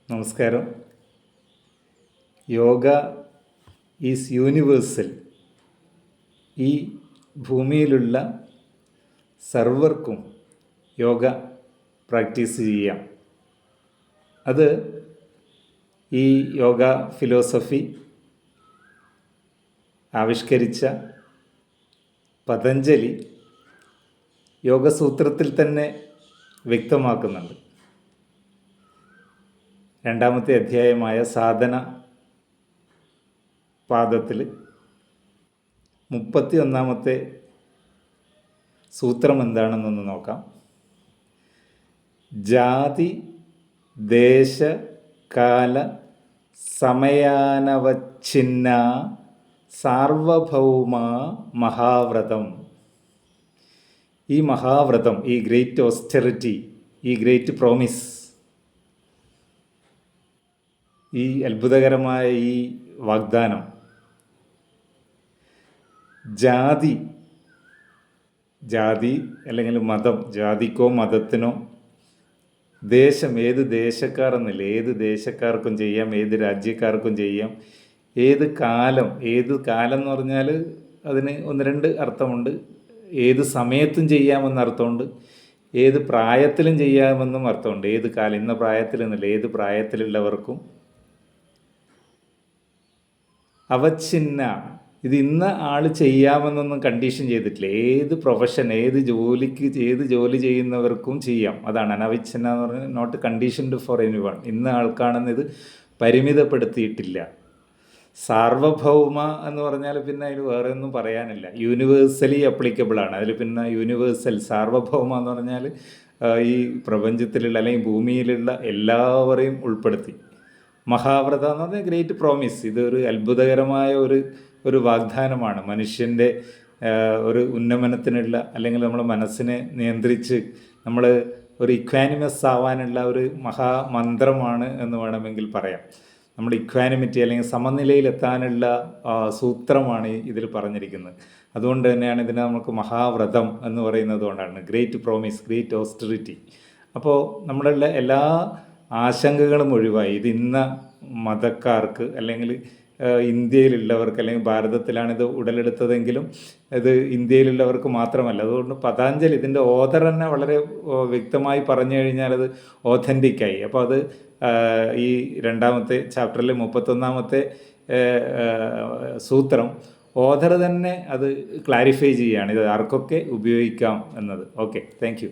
നമസ്കാരം. Yoga is universal. ഈ ഭൂമിയിലുള്ള സർവർക്കും യോഗ പ്രാക്ടീസ് ചെയ്യാം. അത് ഈ യോഗ ഫിലോസഫി ആവിഷ്കരിച്ച പതഞ്ജലി യോഗസൂത്രത്തിൽ തന്നെ വ്യക്തമാക്കുന്നുണ്ട്. രണ്ടാമത്തെ അധ്യായമായ സാധന പാദത്തിൽ 31-ാമത്തെ സൂത്രം എന്താണെന്നൊന്ന് നോക്കാം. ജാതി ദേശ കാല സമയാനവച്ഛിന്ന സാർവഭൗമ മഹാവ്രതം. ഈ മഹാവ്രതം, ഈ ഗ്രേറ്റ് ഓസ്റ്റെറിറ്റി, ഈ ഗ്രേറ്റ് പ്രോമിസ്, ഈ അത്ഭുതകരമായ ഈ വാഗ്ദാനം ജാതി അല്ലെങ്കിൽ മതം, ജാതിക്കോ മതത്തിനോ, ദേശം, ഏത് ദേശക്കാർ എന്നില്ല, ഏത് ദേശക്കാർക്കും ചെയ്യാം, ഏത് രാജ്യക്കാർക്കും ചെയ്യാം, ഏത് കാലം എന്ന് പറഞ്ഞാൽ അതിന് ഒന്ന് രണ്ട് അർത്ഥമുണ്ട്. ഏത് സമയത്തും ചെയ്യാമെന്ന അർത്ഥമുണ്ട്, ഏത് പ്രായത്തിലും ചെയ്യാമെന്നും അർത്ഥമുണ്ട്. ഏത് കാലം, ഇന്ന പ്രായത്തിലെന്നില്ല, ഏത് പ്രായത്തിലുള്ളവർക്കും. അവച്ഛിന്ന, ഇത് ഇന്ന ആൾ ചെയ്യാമെന്നൊന്നും കണ്ടീഷൻ ചെയ്തിട്ടില്ല. ഏത് പ്രൊഫഷൻ, ഏത് ജോലി ചെയ്യുന്നവർക്കും ചെയ്യാം. അതാണ് അനവിച്ഛിന്ന എന്ന് പറഞ്ഞാൽ not conditioned for anyone. ഇന്ന ആൾക്കാണെന്ന് ഇത് പരിമിതപ്പെടുത്തിയിട്ടില്ല. സാർവഭൗമ എന്ന് പറഞ്ഞാൽ പിന്നെ അതിൽ വേറെ ഒന്നും പറയാനില്ല. യൂണിവേഴ്സലി അപ്ലിക്കബിൾ ആണ്. അതിൽ പിന്നെ യൂണിവേഴ്സൽ, സാർവഭൗമ എന്ന് പറഞ്ഞാൽ ഈ പ്രപഞ്ചത്തിലുള്ള അല്ലെങ്കിൽ ഭൂമിയിലുള്ള എല്ലാവരെയും ഉൾപ്പെടുത്തി. മഹാവ്രത എന്ന് പറഞ്ഞാൽ ഗ്രേറ്റ് പ്രോമിസ്. ഇതൊരു അത്ഭുതകരമായ ഒരു വാഗ്ദാനമാണ്. മനുഷ്യൻ്റെ ഒരു ഉന്നമനത്തിനുള്ള, അല്ലെങ്കിൽ നമ്മുടെ മനസ്സിനെ നിയന്ത്രിച്ച് നമ്മൾ ഒരു ഇക്വാനിമസ് ആവാനുള്ള ഒരു മഹാമന്ത്രമാണ് എന്ന് വേണമെങ്കിൽ പറയാം. നമ്മൾ ഇക്വാനിമിറ്റി അല്ലെങ്കിൽ സമനിലയിലെത്താനുള്ള സൂത്രമാണ് ഇതിൽ പറഞ്ഞിരിക്കുന്നത്. അതുകൊണ്ട് തന്നെയാണ് ഇതിനെ നമുക്ക് മഹാവ്രതം എന്ന് പറയുന്നത് കൊണ്ടാണ്. Great promise, great austerity. അപ്പോൾ നമ്മളുടെ എല്ലാ ആശങ്കകളും ഒഴിവായി. ഇത് ഇന്ന മതക്കാർക്ക് അല്ലെങ്കിൽ ഇന്ത്യയിലുള്ളവർക്ക്, അല്ലെങ്കിൽ ഭാരതത്തിലാണിത് ഉടലെടുത്തതെങ്കിലും ഇത് ഇന്ത്യയിലുള്ളവർക്ക് മാത്രമല്ല. അതുകൊണ്ട് പതഞ്ജലി, ഇതിൻ്റെ ഓഥർ തന്നെ വളരെ വ്യക്തമായി പറഞ്ഞു കഴിഞ്ഞാൽ അത് ഓഥൻറ്റിക്കായി. അപ്പോൾ അത് ഈ രണ്ടാമത്തെ ചാപ്റ്ററിലെ 31-ാമത്തെ സൂത്രം ഓഥർ തന്നെ അത് ക്ലാരിഫൈ ചെയ്യുകയാണ്, ഇത് ആർക്കൊക്കെ ഉപയോഗിക്കാം എന്നത്. Okay, thank you.